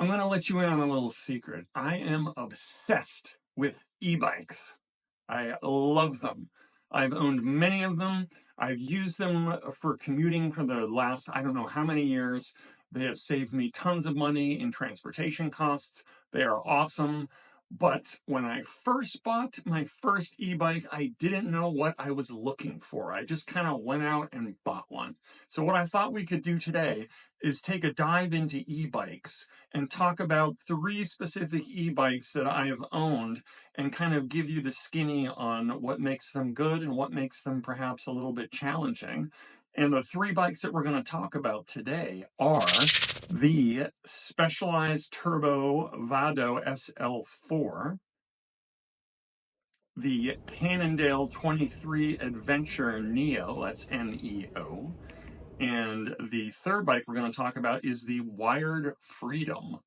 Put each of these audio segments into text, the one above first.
I'm going to let you in on a little secret. I am obsessed with e-bikes. I love them. I've owned many of them. I've used them for commuting for the last, I don't know how many years. They have saved me tons of money in transportation costs. They are awesome. But when I first bought my first e-bike, I didn't know what I was looking for. I just kind of went out and bought one. So what I thought we could do today is take a dive into e-bikes and talk about 3 specific e-bikes that I have owned and kind of give you the skinny on what makes them good and what makes them perhaps a little bit challenging. And the 3 bikes that we're going to talk about today are the Specialized Turbo Vado SL4, the Cannondale 23 Adventure NEO, that's NEO, and the third bike we're going to talk about is the Wired Freedom.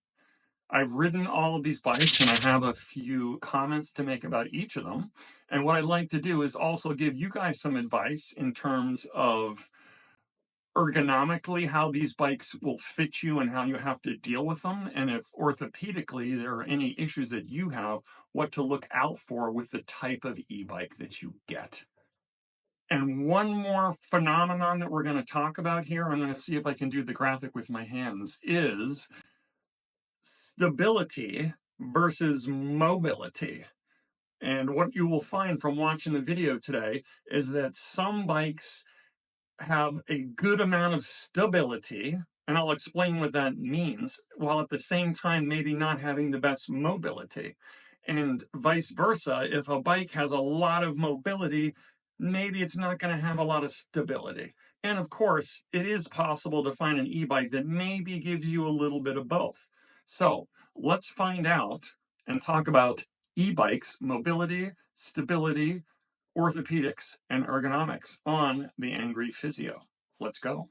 I've ridden all of these bikes and I have a few comments to make about each of them. And what I'd like to do is also give you guys some advice in terms of ergonomically how these bikes will fit you and how you have to deal with them. And if orthopedically there are any issues that you have, what to look out for with the type of e-bike that you get. And one more phenomenon that we're going to talk about here, I'm going to see if I can do the graphic with my hands, is stability versus mobility. And what you will find from watching the video today is that some bikes have a good amount of stability, and I'll explain what that means, while at the same time maybe not having the best mobility. And vice versa, if a bike has a lot of mobility, maybe it's not going to have a lot of stability. And of course, it is possible to find an e-bike that maybe gives you a little bit of both. So let's find out and talk about e-bikes, mobility, stability, orthopedics, and ergonomics on the Angry Physio. Let's go.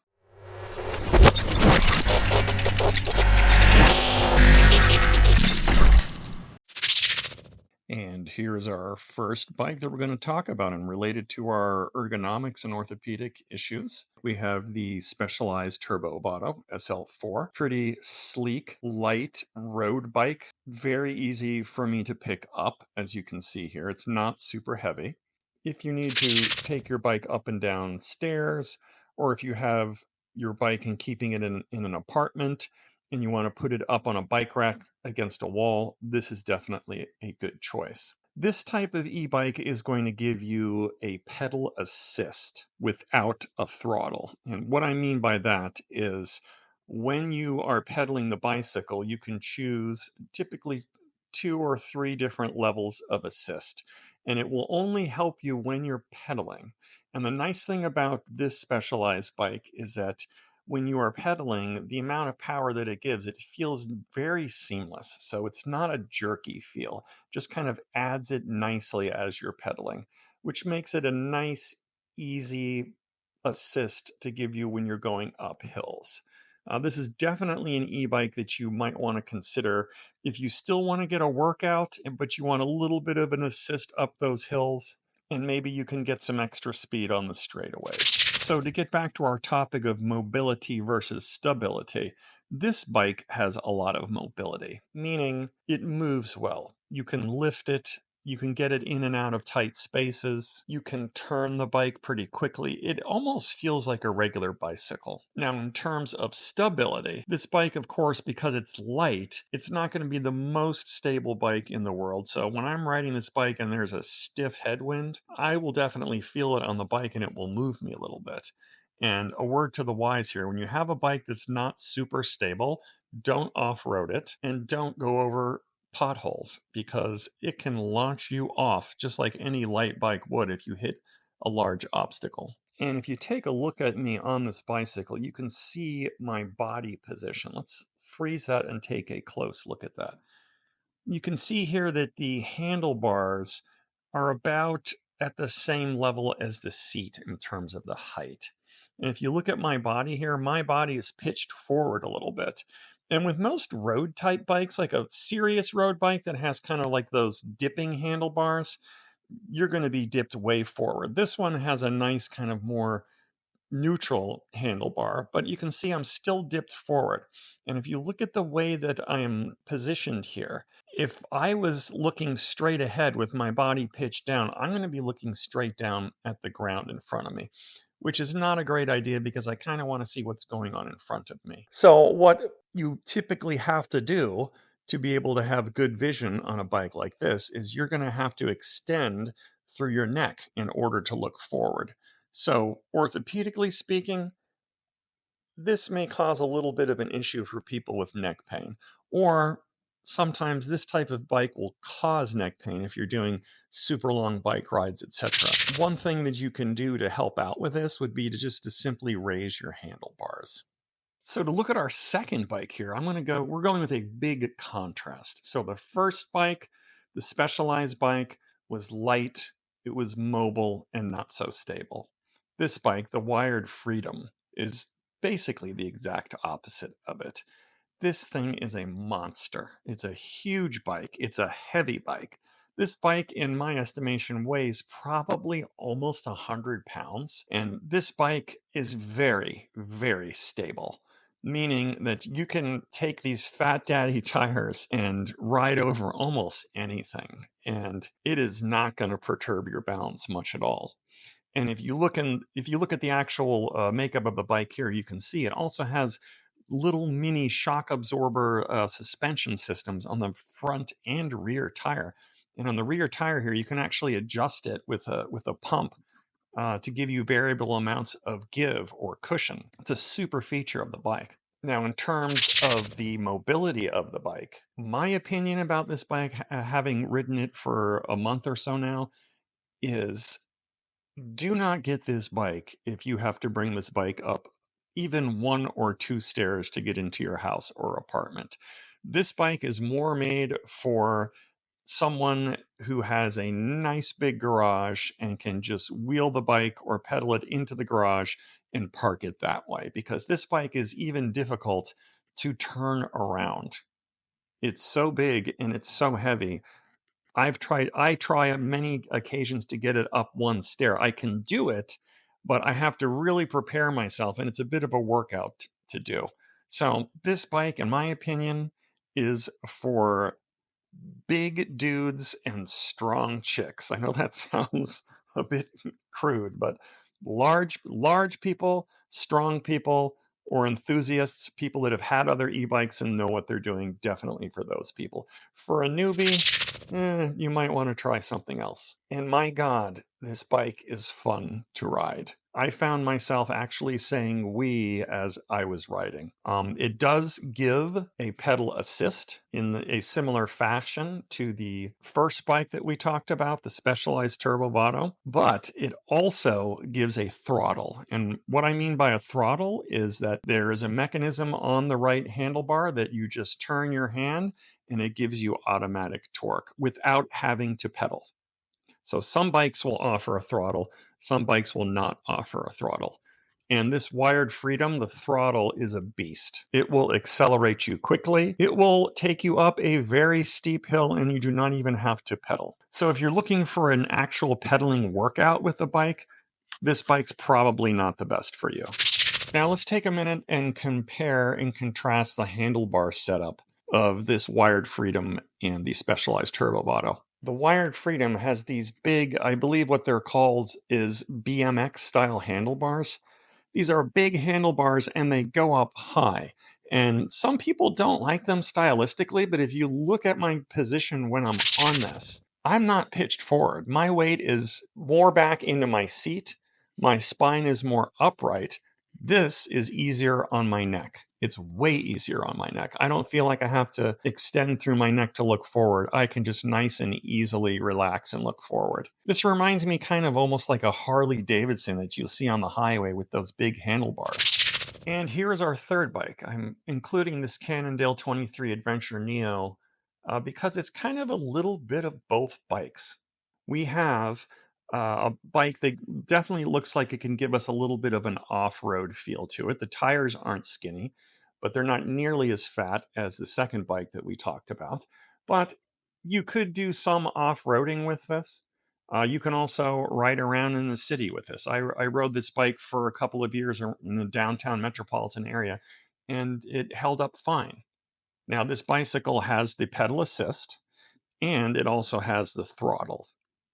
And here's our first bike that we're going to talk about and related to our ergonomics and orthopedic issues. We have the Specialized Turbo Vado SL4. Pretty sleek, light road bike. Very easy for me to pick up, as you can see here. It's not super heavy. If you need to take your bike up and down stairs, or if you have your bike and keeping it in an apartment, and you want to put it up on a bike rack against a wall, this is definitely a good choice. This type of e-bike is going to give you a pedal assist without a throttle. And what I mean by that is when you are pedaling the bicycle, you can choose typically 2 or 3 different levels of assist. And it will only help you when you're pedaling. And the nice thing about this specialized bike is that when you are pedaling, the amount of power that it gives, it feels very seamless. So it's not a jerky feel, just kind of adds it nicely as you're pedaling, which makes it a nice, easy assist to give you when you're going up hills. This is definitely an e-bike that you might want to consider if you still want to get a workout, but you want a little bit of an assist up those hills, and maybe you can get some extra speed on the straightaways. So to get back to our topic of mobility versus stability, this bike has a lot of mobility, meaning it moves well. You can lift it, you can get it in and out of tight spaces, you can turn the bike pretty quickly. It almost feels like a regular bicycle. Now, in terms of stability, this bike, of course, because it's light, it's not going to be the most stable bike in the world. So when I'm riding this bike and there's a stiff headwind, I will definitely feel it on the bike and it will move me a little bit. And a word to the wise here, when you have a bike that's not super stable, don't off-road it and don't go over potholes, because it can launch you off just like any light bike would if you hit a large obstacle. And if you take a look at me on this bicycle, you can see my body position. Let's freeze that and take a close look at that. You can see here that the handlebars are about at the same level as the seat in terms of the height. And if you look at my body here, my body is pitched forward a little bit. And with most road type bikes, like a serious road bike that has kind of like those dipping handlebars, you're going to be dipped way forward. This one has a nice kind of more neutral handlebar, but you can see I'm still dipped forward. And if you look at the way that I am positioned here, if I was looking straight ahead with my body pitched down, I'm going to be looking straight down at the ground in front of me, which is not a great idea because I kind of want to see what's going on in front of me. So, what you typically have to do to be able to have good vision on a bike like this is you're going to have to extend through your neck in order to look forward. So, orthopedically speaking, this may cause a little bit of an issue for people with neck pain, or sometimes this type of bike will cause neck pain if you're doing super long bike rides, etc. One thing that you can do to help out with this would be to simply raise your handlebars. So to look at our second bike here, we're going with a big contrast. So the first bike, the Specialized bike, was light, it was mobile, and not so stable. This bike, the Wired Freedom, is basically the exact opposite of it. This thing is a monster. It's a huge bike. It's a heavy bike. This bike, in my estimation, weighs probably almost 100 pounds. And this bike is very, very stable, meaning that you can take these fat daddy tires and ride over almost anything. And it is not going to perturb your balance much at all. And if you look at the actual makeup of the bike here, you can see it also has little mini shock absorber suspension systems on the front and rear tire. And on the rear tire here, you can actually adjust it with a pump to give you variable amounts of give or cushion. It's a super feature of the bike. Now, in terms of the mobility of the bike, my opinion about this bike, having ridden it for a month or so now, is do not get this bike if you have to bring this bike up even 1 or 2 stairs to get into your house or apartment. This bike is more made for someone who has a nice big garage and can just wheel the bike or pedal it into the garage and park it that way, because this bike is even difficult to turn around. It's so big and it's so heavy. I try on many occasions to get it up 1 stair. I can do it, but I have to really prepare myself, and it's a bit of a workout to do. So this bike, in my opinion, is for big dudes and strong chicks. I know that sounds a bit crude, but large people, strong people, or enthusiasts, people that have had other e-bikes and know what they're doing, definitely for those people. For a newbie, you might want to try something else. And my God, this bike is fun to ride. I found myself actually saying "we" as I was riding. It does give a pedal assist in a similar fashion to the first bike that we talked about, the Specialized Turbo Vado, but it also gives a throttle. And what I mean by a throttle is that there is a mechanism on the right handlebar that you just turn your hand and it gives you automatic torque without having to pedal. So some bikes will offer a throttle, some bikes will not offer a throttle. And this Wired Freedom, the throttle is a beast. It will accelerate you quickly. It will take you up a very steep hill and you do not even have to pedal. So if you're looking for an actual pedaling workout with the bike, this bike's probably not the best for you. Now let's take a minute and compare and contrast the handlebar setup of this Wired Freedom and the Specialized Turbo Vado. The Wired Freedom has these big, I believe what they're called is BMX style handlebars. These are big handlebars and they go up high. And some people don't like them stylistically, but if you look at my position when I'm on this, I'm not pitched forward. My weight is more back into my seat. My spine is more upright. This is easier on my neck. It's way easier on my neck. I don't feel like I have to extend through my neck to look forward. I can just nice and easily relax and look forward. This reminds me kind of almost like a Harley Davidson that you'll see on the highway with those big handlebars. And here's our third bike. I'm including this Cannondale 23 Adventure NEO because it's kind of a little bit of both bikes. We have a bike that definitely looks like it can give us a little bit of an off-road feel to it. The tires aren't skinny, but they're not nearly as fat as the second bike that we talked about. But you could do some off-roading with this. You can also ride around in the city with this. I rode this bike for a couple of years in the downtown metropolitan area, and it held up fine. Now, this bicycle has the pedal assist, and it also has the throttle.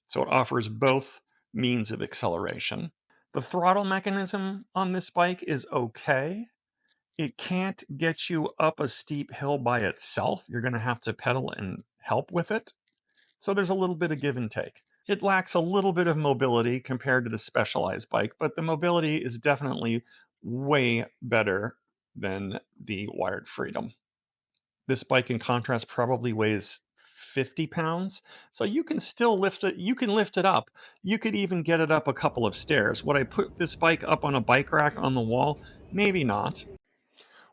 So it offers both means of acceleration. The throttle mechanism on this bike is okay. It can't get you up a steep hill by itself. You're going to have to pedal and help with it. So there's a little bit of give and take. It lacks a little bit of mobility compared to the Specialized bike, but the mobility is definitely way better than the Wired Freedom. This bike, in contrast, probably weighs 50 pounds. So you can still lift it. You can lift it up. You could even get it up a couple of stairs. Would I put this bike up on a bike rack on the wall? Maybe not.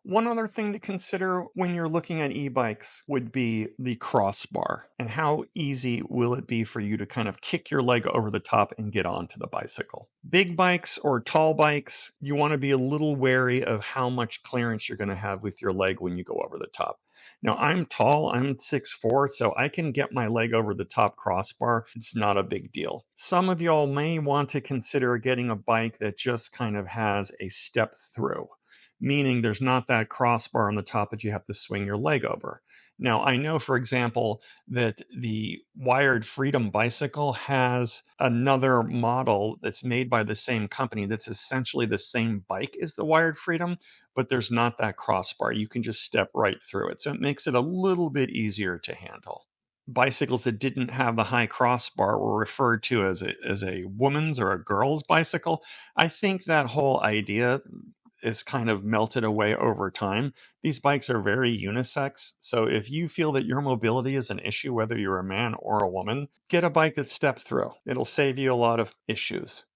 One other thing to consider when you're looking at e-bikes would be the crossbar, and how easy will it be for you to kind of kick your leg over the top and get onto the bicycle. Big bikes or tall bikes, you want to be a little wary of how much clearance you're going to have with your leg when you go over the top. Now, I'm tall, I'm 6'4", so I can get my leg over the top crossbar. It's not a big deal. Some of y'all may want to consider getting a bike that just kind of has a step through, meaning there's not that crossbar on the top that you have to swing your leg over. Now, I know, for example, that the Wired Freedom bicycle has another model that's made by the same company that's essentially the same bike as the Wired Freedom, but there's not that crossbar. You can just step right through it. So it makes it a little bit easier to handle. Bicycles that didn't have the high crossbar were referred to as a woman's or a girl's bicycle. I think that whole idea is kind of melted away over time. These bikes are very unisex. So if you feel that your mobility is an issue, whether you're a man or a woman, get a bike that's step through. It'll save you a lot of issues.